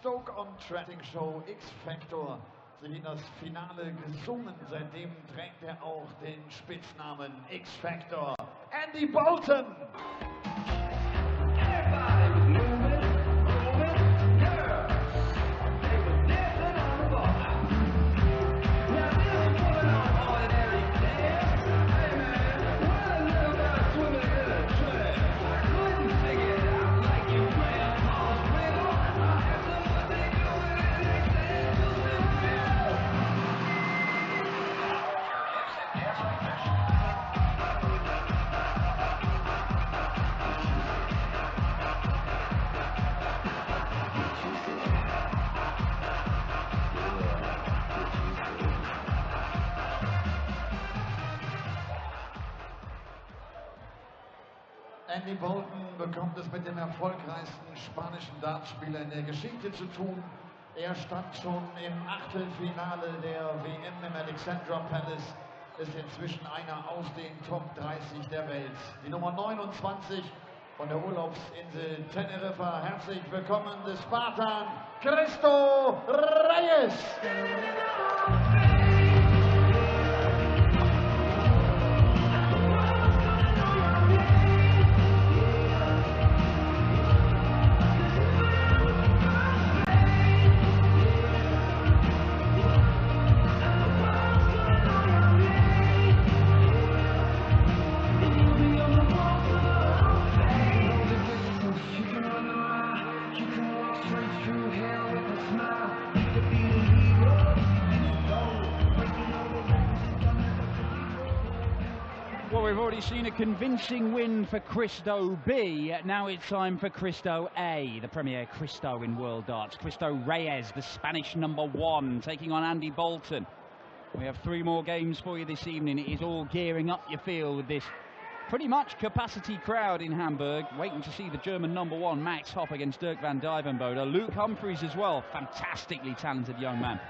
Stoke-on-Tracking-Show X-Factor sich in das Finale gesungen. Seitdem trägt er auch den Spitznamen X-Factor. Andy Boulton! Andy Boulton bekommt es mit dem erfolgreichsten spanischen Dartspieler in der Geschichte zu tun. Er stand schon im Achtelfinale der WM im Alexandra Palace, ist inzwischen einer aus den Top 30 der Welt. Die Nummer 29 von der Urlaubsinsel Teneriffa. Herzlich willkommen, der Spartan Cristo Reyes! Well, we've already seen a convincing win for Cristo B. Now it's time for Cristo A, the premier Cristo in world darts. Cristo Reyes, the Spanish #1, taking on Andy Boulton. We have 3 more games for you this evening. It is all gearing up, you feel, with this pretty much capacity crowd in Hamburg, waiting to see the German #1, Max Hopp, against Dirk van Dijvenbode. Luke Humphries as well, fantastically talented young man,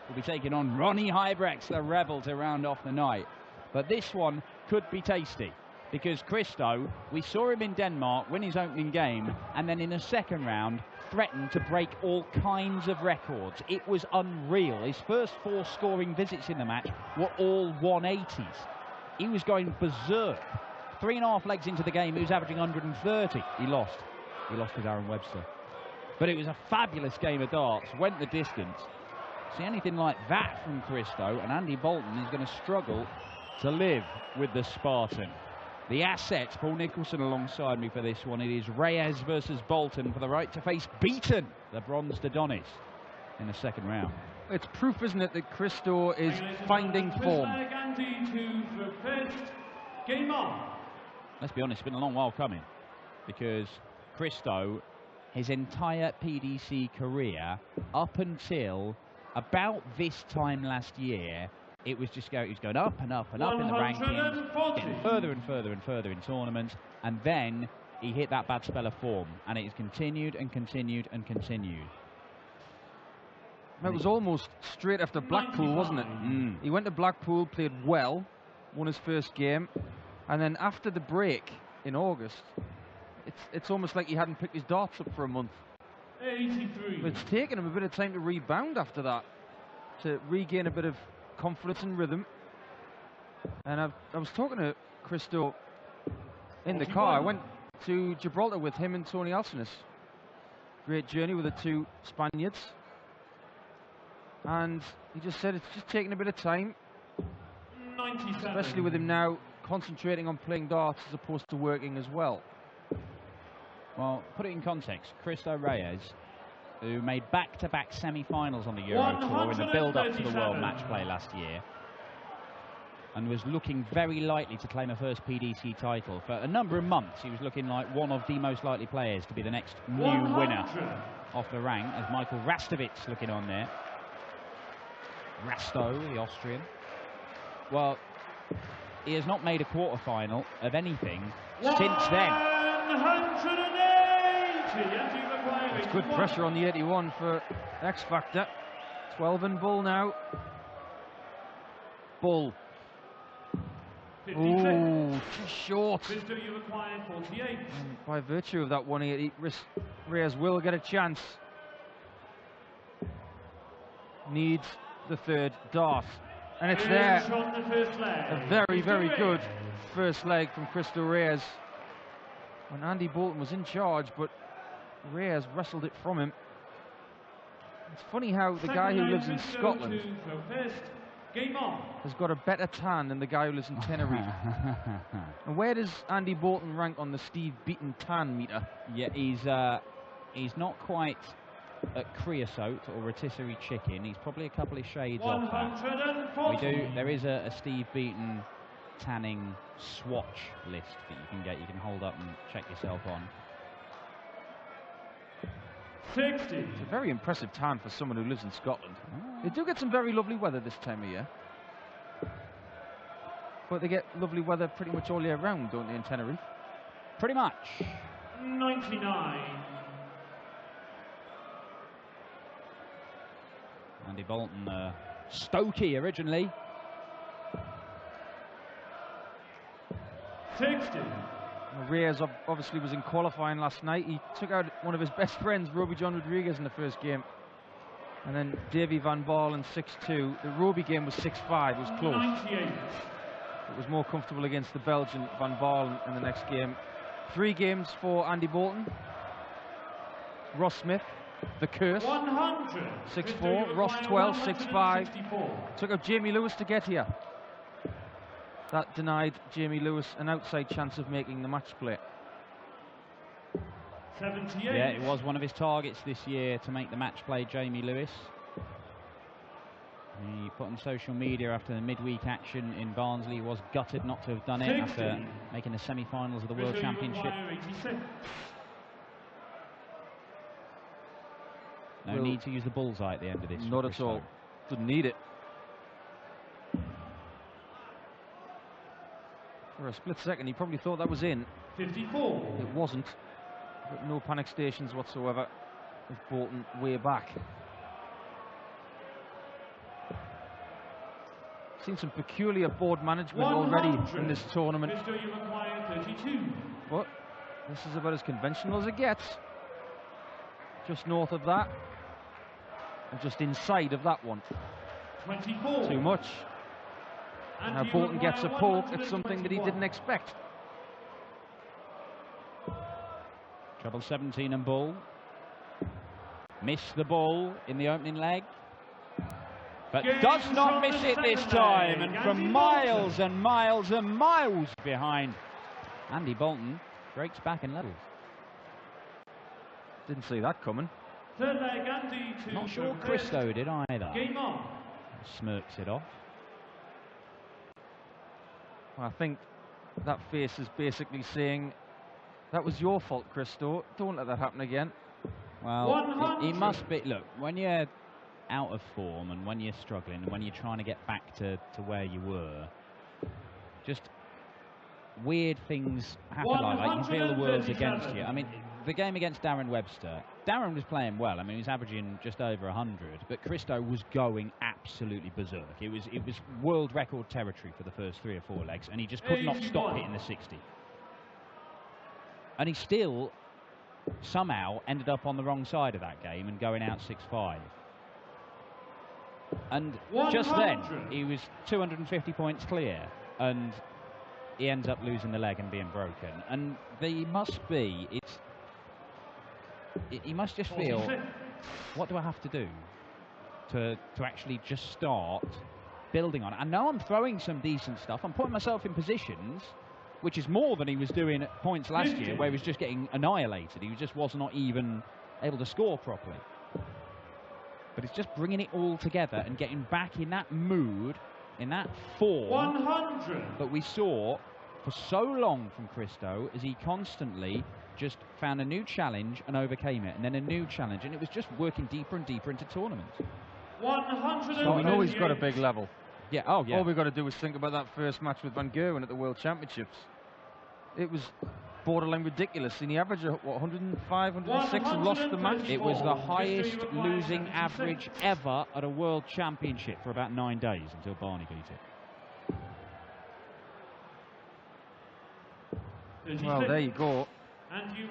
will be taking on Ronnie Huybrechts, the rebel, to round off the night. But this one could be tasty, because Cristo, we saw him in Denmark win his opening game, and then in the second round threatened to break all kinds of records. It was unreal. His first 4 scoring visits in the match were all 180s. He was going berserk. 3.5 legs into the game, he was averaging 130. He lost to Aaron Webster. But it was a fabulous game of darts, went the distance. See anything like that from Cristo, and Andy Boulton is going to struggle to live with the Spartan. The assets, Paul Nicholson alongside me for this one. It is Reyes versus Boulton for the right to face Beaton, the bronze Adonis, in the second round. It's proof, isn't it, that Cristo is finding form. Let's be honest, it's been a long while coming, because Cristo, his entire PDC career, up until about this time last year, it was just he was going up and up and up in the rankings, getting further and further and further in tournaments, and then he hit that bad spell of form, and it has continued and continued and continued. It was almost straight after Blackpool, wasn't it? He went to Blackpool, played well, won his first game, and then after the break in August, it's almost like he hadn't picked his darts up for a month. 83. But it's taken him a bit of time to rebound after that, to regain a bit of confidence and rhythm. And I was talking to Cristo in the car. I went to Gibraltar with him and Tony Alcinas. Great journey with the 2 Spaniards. And he just said it's just taking a bit of time, 97. especially with him now concentrating on playing darts as opposed to working as well. Well, put it in context, Cristo Reyes, who made back-to-back semi-finals on the Euro Tour in the build-up to the World Matchplay last year, and was looking very likely to claim a first PDC title. For a number of months, he was looking like one of the most likely players to be the next new winner off the rank, as Michael Rastovich looking on there. Rasto, the Austrian. Well, he has not made a quarter-final of anything since then. 180. It's good pressure on the 81 for X Factor. 12 and Bull now. Bull. Oh, too short. And by virtue of that 180, Reyes will get a chance. needs the third dart. And it's there. A very, very good first leg from Cristo Reyes. When Andy Boulton was in charge, but Reyes wrestled it from him. It's funny how the guy who lives in Scotland has got a better tan than the guy who lives in Tenerife. And where does Andy Boulton rank on the Steve Beaton tan meter? Yeah, he's not quite at creosote or rotisserie chicken. He's probably a couple of shades off that. There is a Steve Beaton tanning swatch list that you can get. You can hold up and check yourself on. 60. It's a very impressive tan for someone who lives in Scotland. They do get some very lovely weather this time of year. But they get lovely weather pretty much all year round, don't they, in Tenerife? Pretty much. 99. Andy Boulton, Stokey originally. 60. Reyes obviously was in qualifying last night. He took out one of his best friends, Roby John Rodriguez, in the first game. And then Davy Van Baalen 6-2. The Roby game was 6-5. It was close. 98. It was more comfortable against the Belgian Van Baalen in the next game. 3 games for Andy Boulton. Ross Smith, the curse, 6-4. Ross 12, 6-5. Took out Jamie Lewis to get here. That denied Jamie Lewis an outside chance of making the match play. 78. Yeah, it was one of his targets this year to make the match play, Jamie Lewis. He put on social media after the midweek action in Barnsley. He was gutted not to have done it after making the semi-finals of the World Championship. No need to use the bullseye at the end of this. Not at all. Didn't need it. For a split second, he probably thought that was in. 54. It wasn't. But no panic stations whatsoever with Boulton way back. Seen some peculiar board management already in this tournament. But this is about as conventional as it gets. Just north of that. And just inside of that one. 24. Too much. Now Boulton gets a poke at something that he didn't expect. Treble 17 and Bull. Missed the ball in the opening leg. But does not miss it this time. And from miles and miles and miles behind, Andy Boulton breaks back and levels. Didn't see that coming. Third leg, Andy to Not sure Cristo did either. Game on. Smirks it off. Well, I think that face is basically saying, that was your fault, Cristo. Don't let that happen again. Well, he must be. Look, when you're out of form and when you're struggling and when you're trying to get back to where you were, just weird things happen like that. You feel the world's against you. I mean, the game against Darren Webster, Darren was playing well. I mean, he was averaging just over 100, but Cristo was going absolutely berserk. It was world record territory for the first 3 or 4 legs, and he just could not stop hitting the 60. And he still somehow ended up on the wrong side of that game and going out 6-5. And just then, he was 250 points clear, and he ends up losing the leg and being broken. And he must be, he must just feel, what do I have to do to actually just start building on it? I know I'm throwing some decent stuff. I'm putting myself in positions, which is more than he was doing at points last year, where he was just getting annihilated. He just was not even able to score properly. But it's just bringing it all together and getting back in that mood, in that form 100 that we saw for so long from Cristo, as he constantly just found a new challenge and overcame it, and then a new challenge, and it was just working deeper and deeper into tournaments. 100. So we know he's got a big level. Yeah, oh yeah. All we've got to do is think about that first match with Van Gerwen at the World Championships. It was borderline ridiculous, and he averaged, what, 105, 106 and lost the match? It was the highest losing average ever at a World Championship for about 9 days until Barney beat it. Well, there you go. And you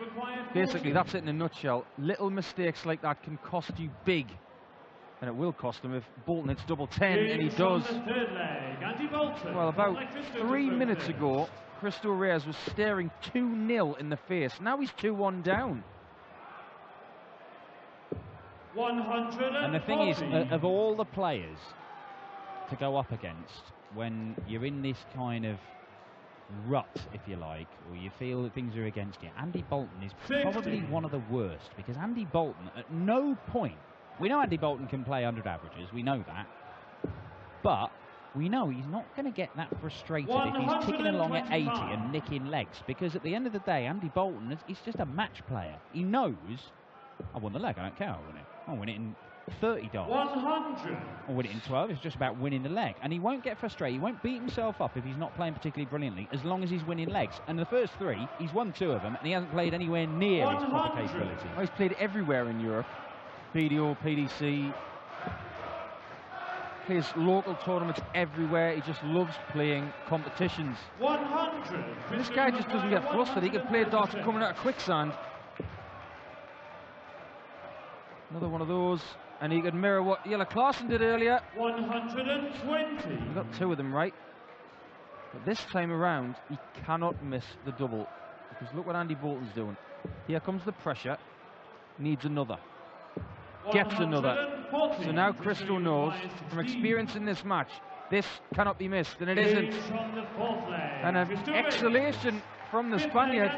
Basically, that's it in a nutshell. Little mistakes like that can cost you big And it will cost him if Boulton hits double 10, and he does. Third leg, Andy Boulton. Well, about 3 minutes ago, Cristo Reyes was staring 2-0 in the face. Now he's 2-1 down. 140. And the thing is, of all the players to go up against when you're in this kind of rut, if you like, or you feel that things are against you, Andy Boulton is probably one of the worst, because Andy Boulton at no point, we know Andy Boulton can play 100 averages, we know that, but we know he's not going to get that frustrated if he's ticking along at 80 and nicking legs, because at the end of the day, Andy Boulton is just a match player. He knows, I won the leg, I don't care, I'll win it in 30 darts. 100. Or win it in 12, it's just about winning the leg. And he won't get frustrated, he won't beat himself up if he's not playing particularly brilliantly, as long as he's winning legs. And the first 3, he's won 2 of them, and he hasn't played anywhere near his proper capability. Well, he's played everywhere in Europe. PDO, PDC, plays local tournaments everywhere. He just loves playing competitions. 100. This guy just doesn't get flustered. He can play darts coming out of quicksand. Another one of those, and he could mirror what Jelle Klaassen did earlier. 120. He got 2 of them right. But this time around, he cannot miss the double, because look what Andy Boulton's doing. Here comes the pressure. Needs another. Gets another. So now Cristo knows from experience in this match, this cannot be missed, and it isn't. And an exhalation from the Spaniard,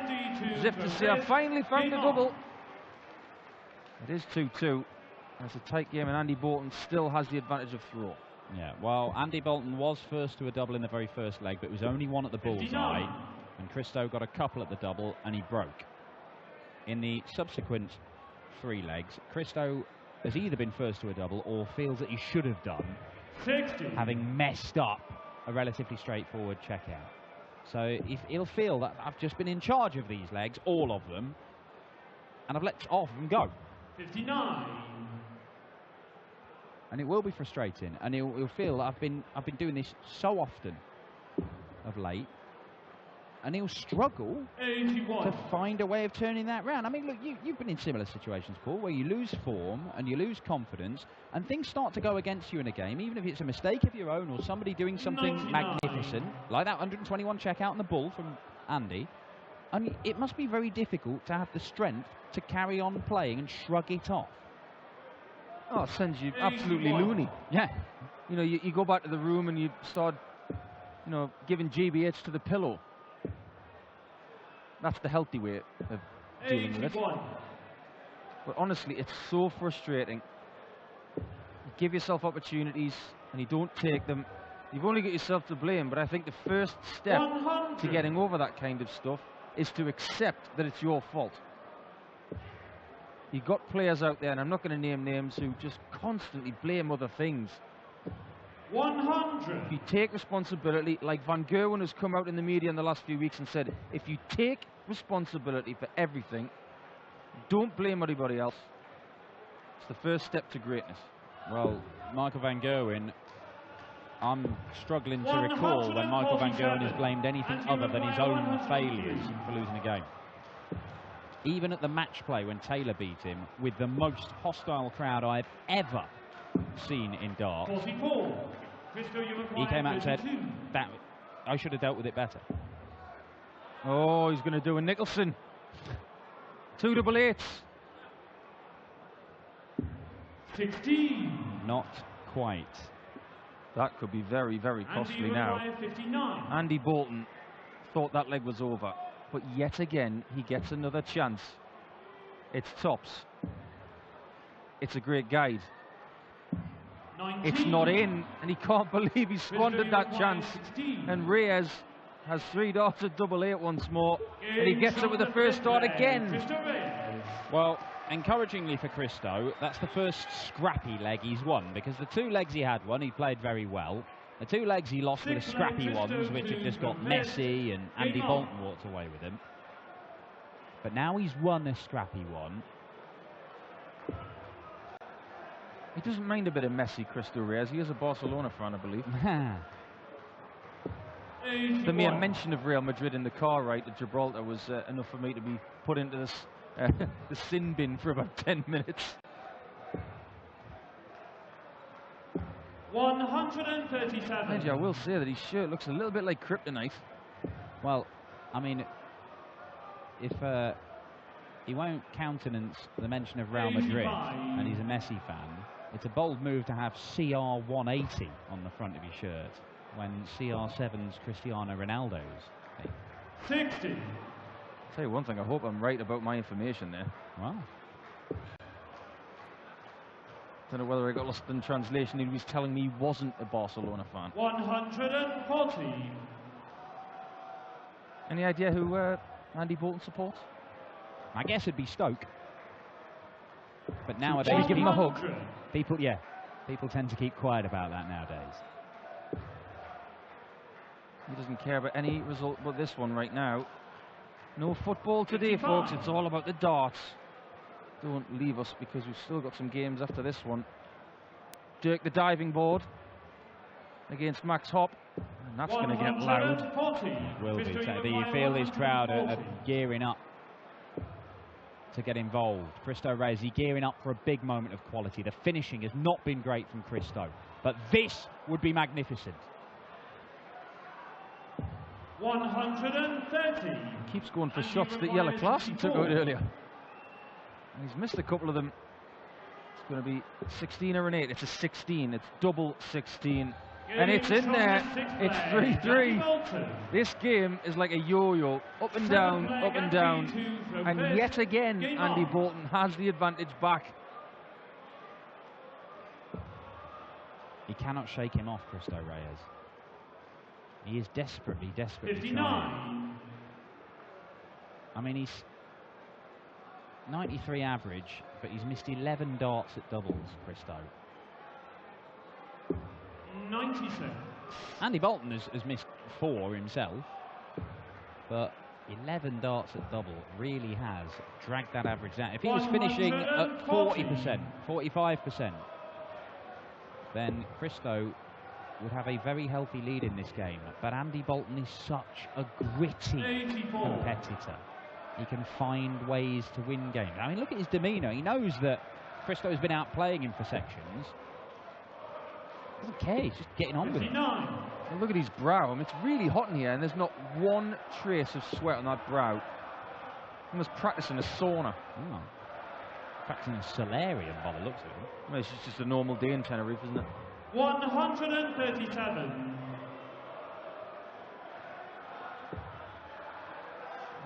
as if to say, I finally found the double. It is 2-2. It's a tight game, and Andy Boulton still has the advantage of throw. Yeah, well, Andy Boulton was first to a double in the very first leg, but it was only 1 at the bullseye, and Cristo got a couple at the double, and he broke. In the subsequent 3 legs, Cristo has either been first to a double or feels that he should have done, 60. Having messed up a relatively straightforward checkout. So he'll feel that I've just been in charge of these legs, all of them, and I've let all of them go. 59. And it will be frustrating, and he'll feel that I've been doing this so often of late, and he'll struggle 81. to find a way of turning that round. I mean, look, you've been in similar situations, Paul, where you lose form and you lose confidence, and things start to go against you in a game, even if it's a mistake of your own or somebody doing something 99. magnificent, like that 121 checkout on the bull from Andy. And it must be very difficult to have the strength to carry on playing and shrug it off. Oh, it sends you absolutely loony. Yeah. You know, you go back to the room and you start, you know, giving GBH to the pillow. That's the healthy way of dealing with it. But honestly, it's so frustrating. You give yourself opportunities and you don't take them. You've only got yourself to blame, but I think the first step 100. to getting over that kind of stuff is to accept that it's your fault. You've got players out there, and I'm not going to name names, who just constantly blame other things. 100. If you take responsibility, like Van Gerwen has come out in the media in the last few weeks and said, if you take responsibility for everything, don't blame anybody else. It's the first step to greatness. Well, Michael Van Gerwen, I'm struggling to recall when Michael Van Gerwen has blamed anything other than his own failures for losing a game. Even at the match play when Taylor beat him, with the most hostile crowd I've ever seen in darts, 44. he came out and said, that I should have dealt with it better. Oh, he's going to do a Nicholson. 2 double 8s. 16. Not quite. That could be very, very costly Andy now. 59. Andy Boulton thought that leg was over, but yet again he gets another chance. It's tops. It's a great guide. 19. It's not in, and he can't believe he squandered that chance. 16. And Reyes has 3 darts at double 8 once more, and he gets it with the first dart again. Well, encouragingly for Cristo, that's the first scrappy leg he's won, because the 2 legs he had won, he played very well. The 2 legs he lost were the scrappy ones, which had just got messy, and Andy Boulton walked away with them. But now he's won a scrappy one. He doesn't mind a bit of messy, Cristo Reyes. He is a Barcelona fan, I believe. The mere mention of Real Madrid in the car ride to Gibraltar was enough for me to be put into this the sin bin for about 10 minutes. 137. Mind you, I will say that his shirt looks a little bit like kryptonite. Well, I mean, if he won't countenance the mention of Real Madrid, and he's a Messi fan, it's a bold move to have CR180 on the front of your shirt when CR7's Cristiano Ronaldo's. 60. I'll tell you one thing, I hope I'm right about my information there. Wow. Don't know whether I got lost in translation. He was telling me he wasn't a Barcelona fan. 140. Any idea who Andy Boulton supports? I guess it'd be Stoke. But nowadays, Should we give him a hug? people tend to keep quiet about that nowadays. He doesn't care about any result but this one right now. No football today, folks. It's all about the darts. Don't leave us, because we've still got some games after this one. Dirk the diving board against Max Hopp. And that's going to get loud. Will be. So you feel this crowd are gearing up to get involved. Cristo Reyes gearing up for a big moment of quality. The finishing has not been great from Cristo, but this would be magnificent. 130. He keeps going for shots that Yella Claassen took out earlier. And he's missed a couple of them. It's going to be 16 or an 8. It's a 16. It's double 16. And it's in there. It's 3-3. This game is like a yo-yo, up and down, up and down. And yet again, Andy Boulton has the advantage back. He cannot shake him off, Cristo Reyes. He is desperately, desperately 59. trying. I mean, he's 93 average, but he's missed 11 darts at doubles, Cristo. 96. Andy Boulton has missed 4 himself, but 11 darts at double really has dragged that average down. If he was finishing at 40%, 45%, then Cristo would have a very healthy lead in this game. But Andy Boulton is such a gritty 84. competitor. He can find ways to win games. I mean, look at his demeanour. He knows that Cristo has been out playing him for sections. Doesn't care, he's just getting on with it. And look at his brow. I mean, it's really hot in here, and there's not one trace of sweat on that brow. He was practicing a sauna. Oh. Practicing a solarium by the looks of it. Well, it's just a normal day in Tenerife, isn't it? 137.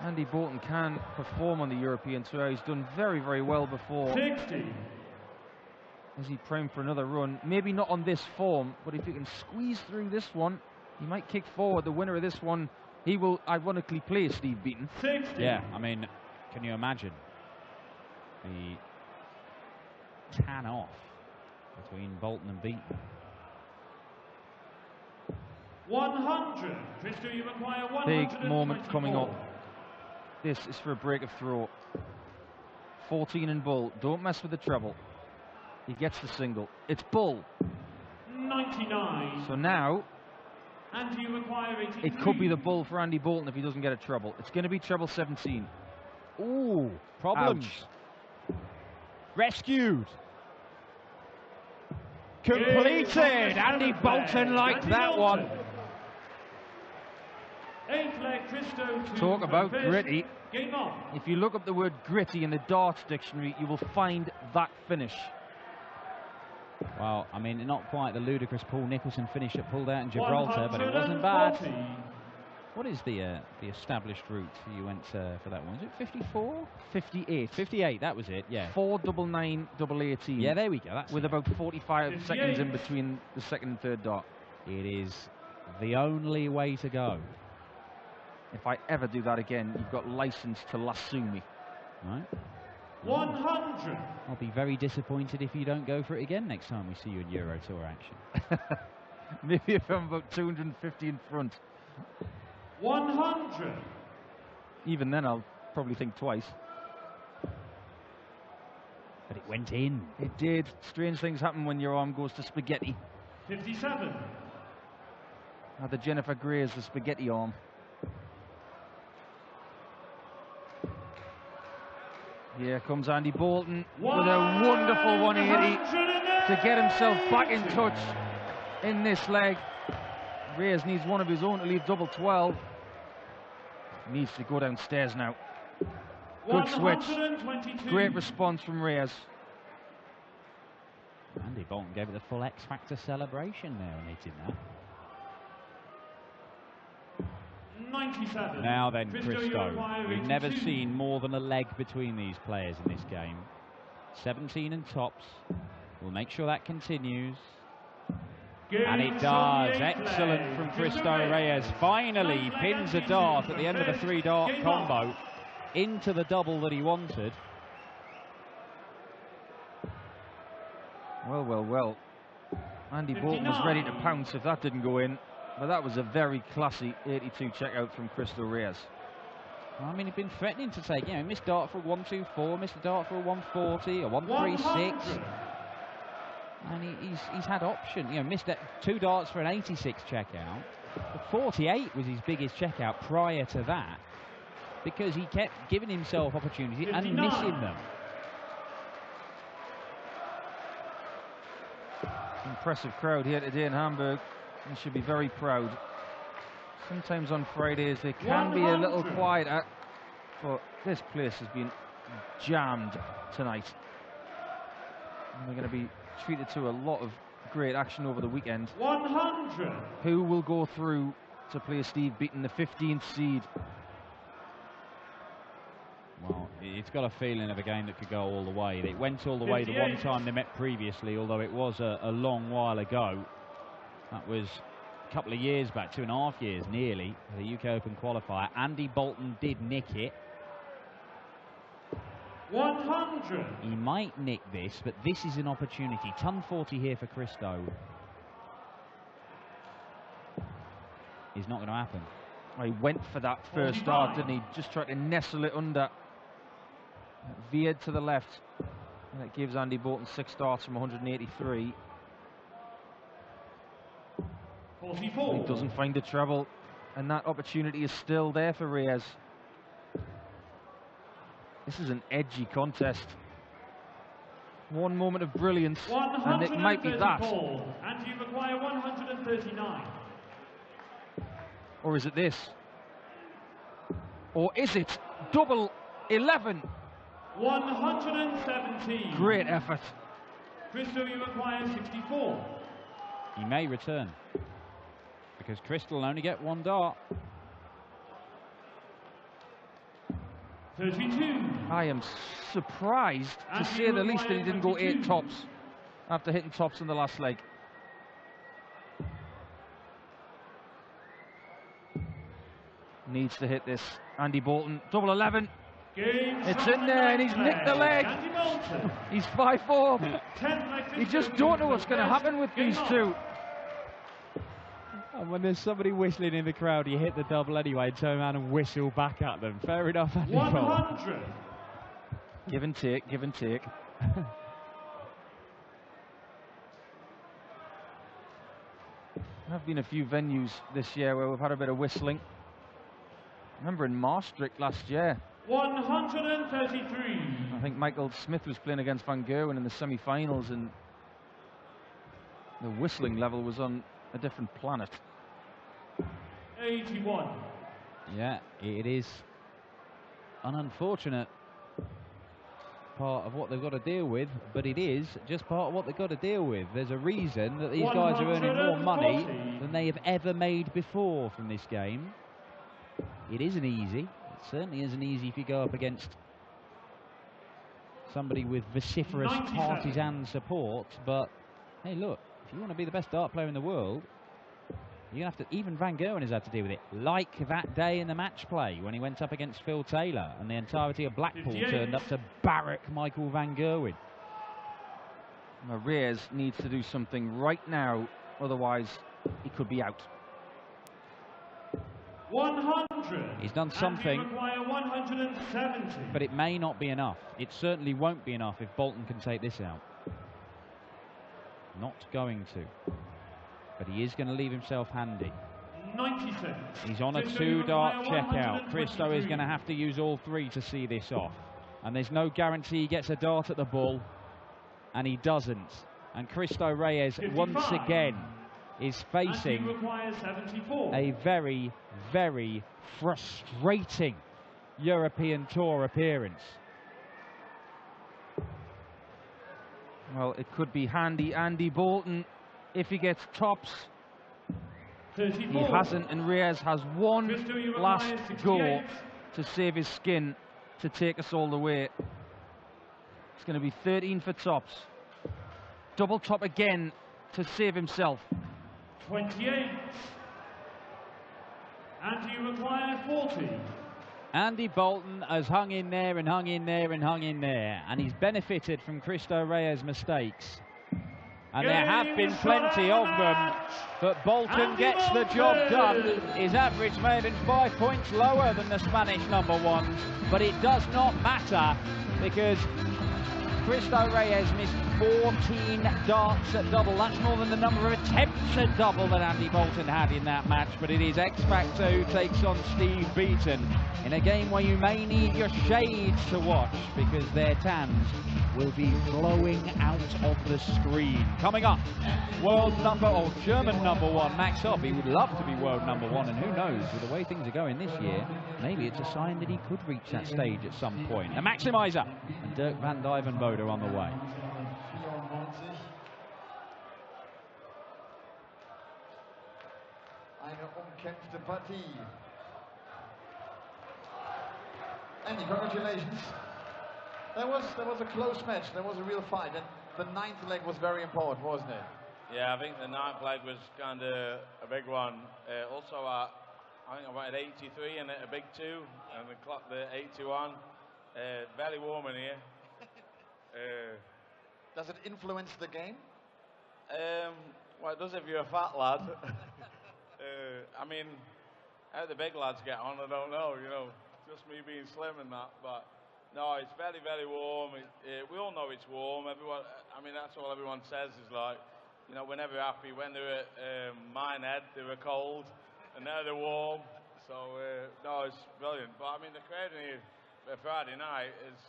Andy Boulton can perform on the European Tour. He's done very, very well before. 60. As he primed for another run. Maybe not on this form, but if he can squeeze through this one, he might kick forward. The winner of this one, he will ironically play Steve Beaton. 60. Yeah, I mean, can you imagine the tan off between Boulton and Beaton? 100. Cristo, you require 124. Big moment coming up. This is for a break of throw. 14 and bull. Don't mess with the treble. He gets the single. It's bull. 99. So now, And you require 83. it could be the bull for Andy Boulton if he doesn't get a treble. It's going to be treble 17. Ooh, problems. Ouch. Rescued. Completed. Andy Boulton liked that one. Talk about gritty. Game on. If you look up the word gritty in the darts dictionary, you will find that finish. Well, I mean, not quite the ludicrous Paul Nicholson finish that pulled out in Gibraltar, but it wasn't bad. What is the established route you went for that one? Was it 54? 58. 58, that was it, yeah. 499 double 18. Yeah, there we go. That's with about 45 seconds in between the second and third dart. It is the only way to go. If I ever do that again, you've got license to lasso me. Right. 100. I'll be very disappointed if you don't go for it again next time we see you in Euro Tour action. Maybe if I'm about 250 in front. 100. Even then, I'll probably think twice. But it went in. It did. Strange things happen when your arm goes to spaghetti. 57. Now the Jennifer Grey is the spaghetti arm. Here comes Andy Boulton with a wonderful 180 to get himself back in touch in this leg. Reyes needs one of his own to leave double 12. Needs to go downstairs now. Good switch. Great response from Reyes. Andy Boulton gave it the full X Factor celebration there and hitting that. 97. Now then, Christo. We've never seen more than a leg between these players in this game. 17 and tops. We'll make sure that continues. And it does. Excellent from Cristo Reyes. Finally pins a dart at the end of the 3-dart combo into the double that he wanted. Well, well, well. Andy Boulton was ready to pounce if that didn't go in. But that was a very classy 82 checkout from Cristo Reyes. Well, I mean, he'd been threatening to take, missed dart for a 124, missed a dart for a 140, a 136. And he's had option, missed 2 darts for an 86 checkout. The 48 was his biggest checkout prior to that, because he kept giving himself opportunity and missing them. Impressive crowd here today in Hamburg. He should be very proud. Sometimes on Fridays they can be a little quieter, but this place has been jammed tonight. And we're going to be treated to a lot of great action over the weekend. 100. Who will go through to play Steve Beaton, the 15th seed? Well, it's got a feeling of a game that could go all the way. It went all the way the one time they met previously, although it was a long while ago. That was a couple of years back, 2.5 years nearly, the UK Open qualifier. Andy Boulton did nick it. 100. He might nick this, but this is an opportunity. Ton 40 here for Cristo. Is not going to happen. He went for that first dart, didn't he? Just tried to nestle it under. Veered to the left. And it gives Andy Boulton 6 darts from 183. 44. He doesn't find the treble. And that opportunity is still there for Reyes. This is an edgy contest. One moment of brilliance, and it might be that. And you require 139. Or is it this? Or is it double 11? 117. Great effort. Cristo, you require 64. He may return, because Cristo will only get 1 dart. 32. I am surprised, to say the least, that he didn't go 8 tops after hitting tops in the last leg. Needs to hit this. Andy Boulton, double 11. It's in there, and he's nicked the leg. He's 5-4. You just don't know what's going to happen with these two. And when there's somebody whistling in the crowd, you hit the double anyway, turn around and whistle back at them. Fair enough, Andy Boulton. 100. Give and take, give and take. There have been a few venues this year where we've had a bit of whistling. I remember in Maastricht last year. 133. I think Michael Smith was playing against Van Gerwen in the semi-finals, and the whistling level was on a different planet. 81. Yeah, it is an unfortunate part of what they've got to deal with, but it is just part of what they've got to deal with. There's a reason that these guys are earning more money than they have ever made before from this game. It isn't easy. It certainly isn't easy if you go up against somebody with vociferous partisan support, but hey, look, if you want to be the best dart player in the world, you're going to have to, even Van Gerwen has had to deal with it, like that day in the match play when he went up against Phil Taylor and the entirety of Blackpool turned up to barrack Michael Van Gerwen. Reyes needs to do something right now, otherwise he could be out. 100. He's done something, and you require 170. but it may not be enough. It certainly won't be enough if Boulton can take this out. Not going to. But he is going to leave himself handy. 96. He's on a 2-dart checkout. Cristo is going to have to use all 3 to see this off. And there's no guarantee he gets a dart at the ball. And he doesn't. And Cristo Reyes, 55. once again, is And facing you require 74. a very, very frustrating European Tour appearance. Well, it could be handy Andy Boulton if he gets tops. 34. He hasn't, and Reyes has one Christo, you last require 68. go to save his skin, to take us all the way. It's going to be 13 for tops. Double top again to save himself. 28. And you require 40. Andy Boulton has hung in there and hung in there and hung in there, and he's benefited from Christo Reyes' mistakes. And there have been plenty of them, but Boulton gets the job done. His average may have been 5 points lower than the Spanish #1, but it does not matter because Christo Reyes missed 14 darts at double. That's more than the number of attempts at double that Andy Boulton had in that match. But it is X Factor who takes on Steve Beaton in a game where you may need your shades to watch because their tans will be glowing out of the screen. Coming up, German #1, Max Hopp. He would love to be world #1, and who knows, with the way things are going this year, maybe it's a sign that he could reach that stage at some point. The Maximizer and Dirk van Dijvenbode are on the way. Eine umkämpfte Partie. Andy, congratulations. That was a close match. That was a real fight, and the 9th leg was very important, wasn't it? Yeah, I think the 9th leg was kind of a big one. Also, I think I went at 83 and at a big 2, and we clocked the 81. Very warm in here. Does it influence the game? Well, it does if you're a fat lad. I mean, how the big lads get on, I don't know, you know, just me being slim and that, but no, it's very, very warm. We all know it's warm. Everyone, I mean, that's all everyone says is like, you know, we're never happy. When they were at Minehead, they were cold, and now they're warm. So, no, it's brilliant. But I mean, the crowd in here Friday night is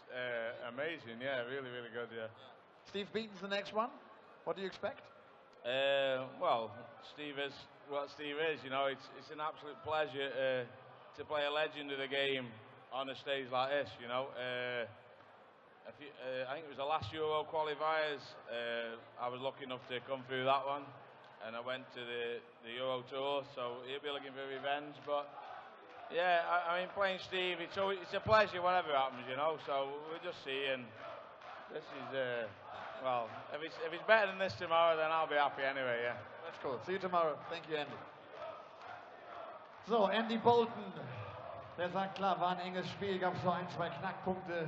amazing. Yeah, really, really good, yeah. Steve Beaton's the next one. What do you expect? Well, Steve is what Steve is, you know. It's an absolute pleasure to play a legend of the game on a stage like this, you know. I think it was the last Euro qualifiers. I was lucky enough to come through that one, and I went to the Euro Tour, so he'll be looking for revenge. But yeah, I mean, playing Steve, it's a pleasure whatever happens, you know. So we'll just see, and this is well, if it's better than this tomorrow, then I'll be happy anyway. Yeah. That's cool. See you tomorrow. Thank you, Andy. So, Andy Boulton, der sagt klar, war ein enges Spiel, gab so 1, 2 Knackpunkte.